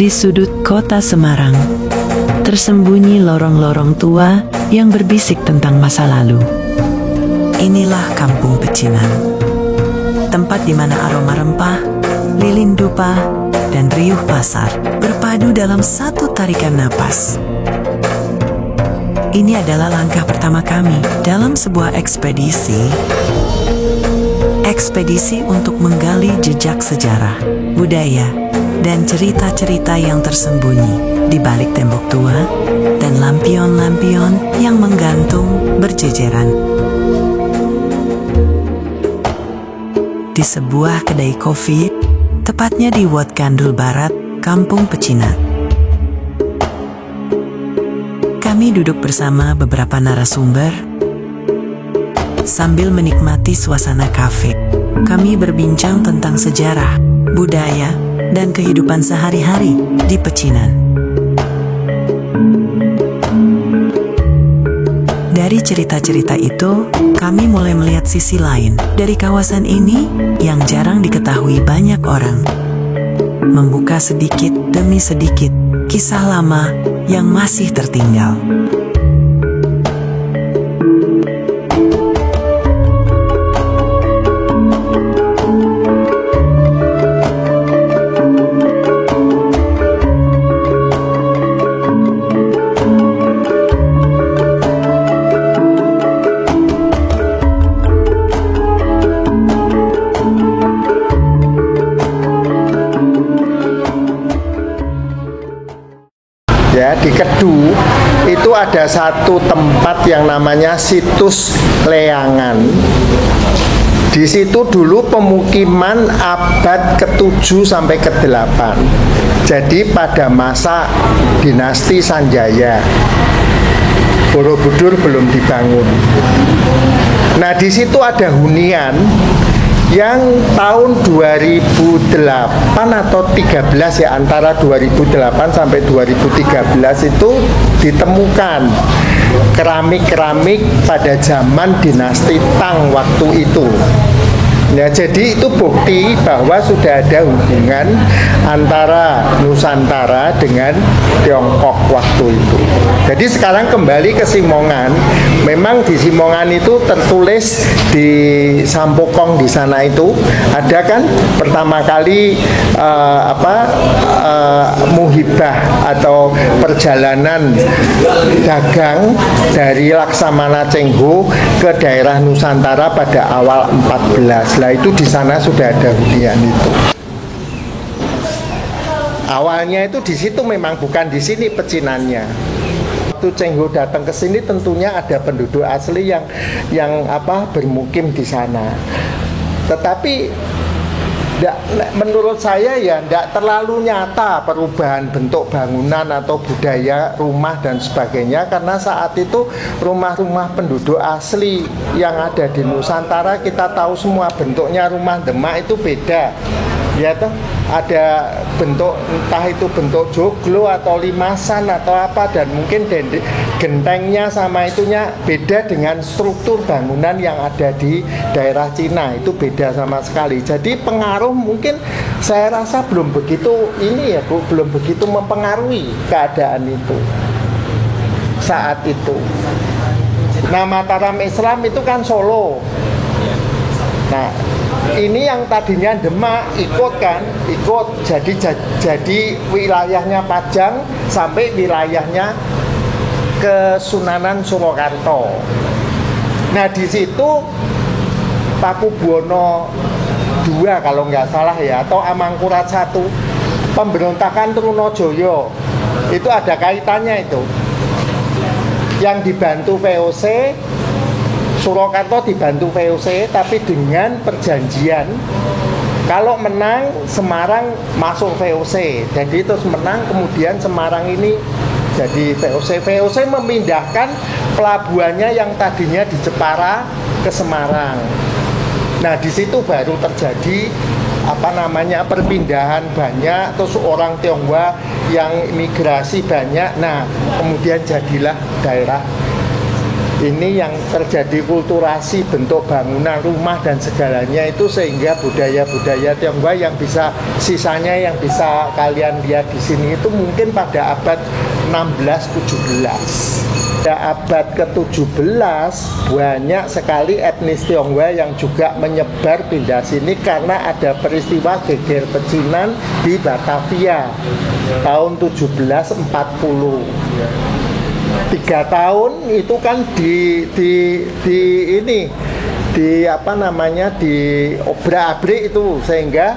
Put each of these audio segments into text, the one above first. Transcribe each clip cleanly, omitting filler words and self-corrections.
Di sudut kota Semarang, tersembunyi lorong-lorong tua yang berbisik tentang masa lalu. Inilah Kampung Pecinan, tempat di mana aroma rempah, lilin dupa, dan riuh pasar berpadu dalam satu tarikan napas. Ini adalah langkah pertama kami dalam sebuah ekspedisi untuk menggali jejak sejarah, budaya, dan cerita-cerita yang tersembunyi di balik tembok tua dan lampion-lampion yang menggantung berjejeran. Di sebuah kedai kopi, tepatnya di Wat Gandul Barat, Kampung Pecinan. Kami duduk bersama beberapa narasumber sambil menikmati suasana kafe. Kami berbincang tentang sejarah, budaya, dan kehidupan sehari-hari di Pecinan. Dari cerita-cerita itu, kami mulai melihat sisi lain dari kawasan ini yang jarang diketahui banyak orang. Membuka sedikit demi sedikit kisah lama yang masih tertinggal. Ya, di Kedu itu ada satu tempat yang namanya Situs Leangan. Di situ dulu pemukiman abad ke-7 sampai ke-8. Jadi pada masa dinasti Sanjaya, Borobudur belum dibangun. Nah, di situ ada hunian yang tahun 2008 atau 13 ya, antara 2008 sampai 2013 itu ditemukan keramik-keramik pada zaman dinasti Tang waktu itu. Ya, jadi itu bukti bahwa sudah ada hubungan antara Nusantara dengan Tiongkok waktu itu. Jadi sekarang kembali ke Simongan. Memang di Simongan itu tertulis di Sampokong di sana itu ada kan pertama kali muhibah atau perjalanan dagang dari Laksamana Cheng Ho ke daerah Nusantara pada awal 14. Nah, itu di sana sudah ada hunian itu. Awalnya itu di situ memang bukan di sini pecinannya. Waktu Cheng Ho datang ke sini tentunya ada penduduk asli yang bermukim di sana. Tetapi menurut saya ya tidak terlalu nyata perubahan bentuk bangunan atau budaya rumah dan sebagainya, karena saat itu rumah-rumah penduduk asli yang ada di Nusantara kita tahu semua bentuknya rumah Demak itu beda. Ya toh, ada bentuk entah itu bentuk joglo atau limasan atau apa, dan mungkin gentengnya sama itunya beda dengan struktur bangunan yang ada di daerah Cina, itu beda sama sekali. Jadi pengaruh mungkin saya rasa belum begitu belum begitu mempengaruhi keadaan itu saat itu. Nah, Mataram Islam itu kan Solo. Nah, ini yang tadinya Demak ikut jadi wilayahnya Pajang sampai wilayahnya Kesunanan Surakarta. Nah, di situ Pakubuwono II kalau nggak salah ya, atau Amangkurat I, pemberontakan Trunojoyo itu ada kaitannya itu, yang dibantu VOC. Surakarta dibantu VOC, tapi dengan perjanjian kalau menang Semarang masuk VOC. Jadi terus menang, kemudian Semarang ini jadi VOC. VOC memindahkan pelabuhannya yang tadinya di Jepara ke Semarang. Nah, di situ baru terjadi perpindahan banyak, terus orang Tionghoa yang migrasi banyak. Nah, kemudian jadilah daerah ini yang terjadi kulturasi bentuk bangunan, rumah dan segalanya itu, sehingga budaya-budaya Tionghoa yang bisa sisanya yang bisa kalian lihat di sini itu mungkin pada abad 16-17. Pada abad ke-17 banyak sekali etnis Tionghoa yang juga menyebar pindah sini karena ada peristiwa geger pecinan di Batavia tahun 1740. 3 tahun itu kan di obrak-abrik itu, sehingga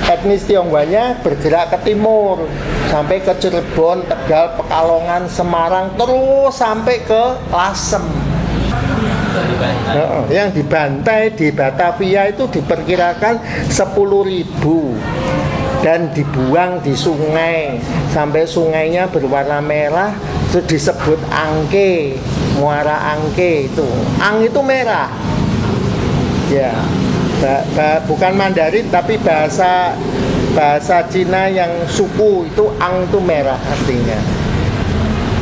etnis Tionghoanya bergerak ke timur sampai ke Cirebon, Tegal, Pekalongan, Semarang, terus sampai ke Lasem. Yang dibantai di Batavia itu diperkirakan 10.000 dan dibuang di sungai sampai sungainya berwarna merah, itu disebut angke, muara angke itu. Ang itu merah. Ya. Bukan Mandarin tapi bahasa Cina yang suku itu ang itu merah artinya.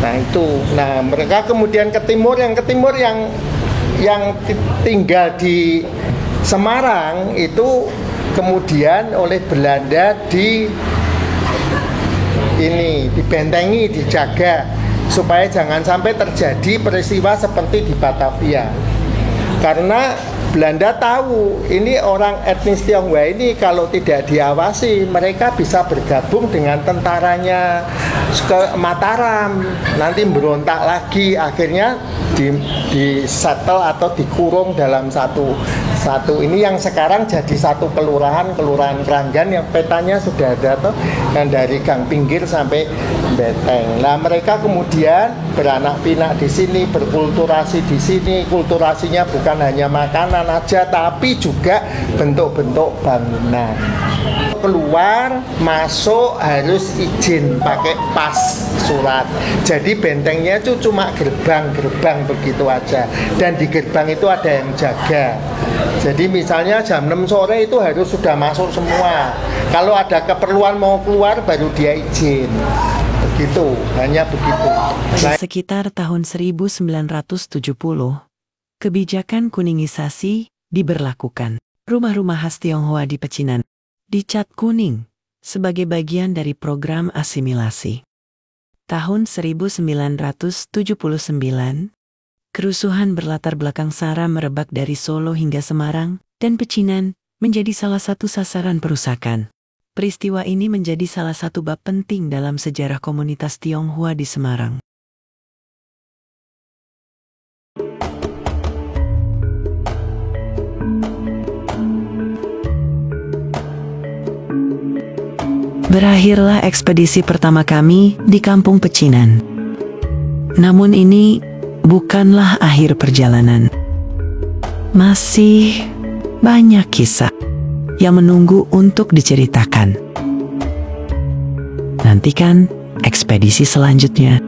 Nah itu, mereka kemudian ke timur yang tinggal di Semarang itu kemudian oleh Belanda dibentengi, dijaga supaya jangan sampai terjadi peristiwa seperti di Batavia. Karena Belanda tahu ini orang etnis Tionghoa ini kalau tidak diawasi mereka bisa bergabung dengan tentaranya ke Mataram, nanti berontak lagi, akhirnya di settle atau dikurung dalam satu ini yang sekarang jadi satu kelurahan Keranggan yang petanya sudah ada tuh, yang dari Gang Pinggir sampai Beteng. Nah mereka kemudian beranak pinak di sini, berkulturasi di sini. Kulturasinya bukan hanya makanan aja tapi juga bentuk-bentuk bangunan. Keluar masuk harus izin pakai pas surat. Jadi bentengnya itu cuma gerbang begitu aja, dan di gerbang itu ada yang jaga. Jadi misalnya jam 6 sore itu harus sudah masuk semua. Kalau ada keperluan mau keluar baru dia izin. Begitu, hanya begitu. Sekitar tahun 1970, kebijakan kuningisasi diberlakukan. Rumah-rumah khas Tionghoa di Pecinan dicat kuning sebagai bagian dari program asimilasi. Tahun 1979, kerusuhan berlatar belakang SARA merebak dari Solo hingga Semarang, dan Pecinan menjadi salah satu sasaran perusakan. Peristiwa ini menjadi salah satu bab penting dalam sejarah komunitas Tionghoa di Semarang. Berakhirlah ekspedisi pertama kami di Kampung Pecinan. Namun ini bukanlah akhir perjalanan. Masih banyak kisah yang menunggu untuk diceritakan. Nantikan ekspedisi selanjutnya.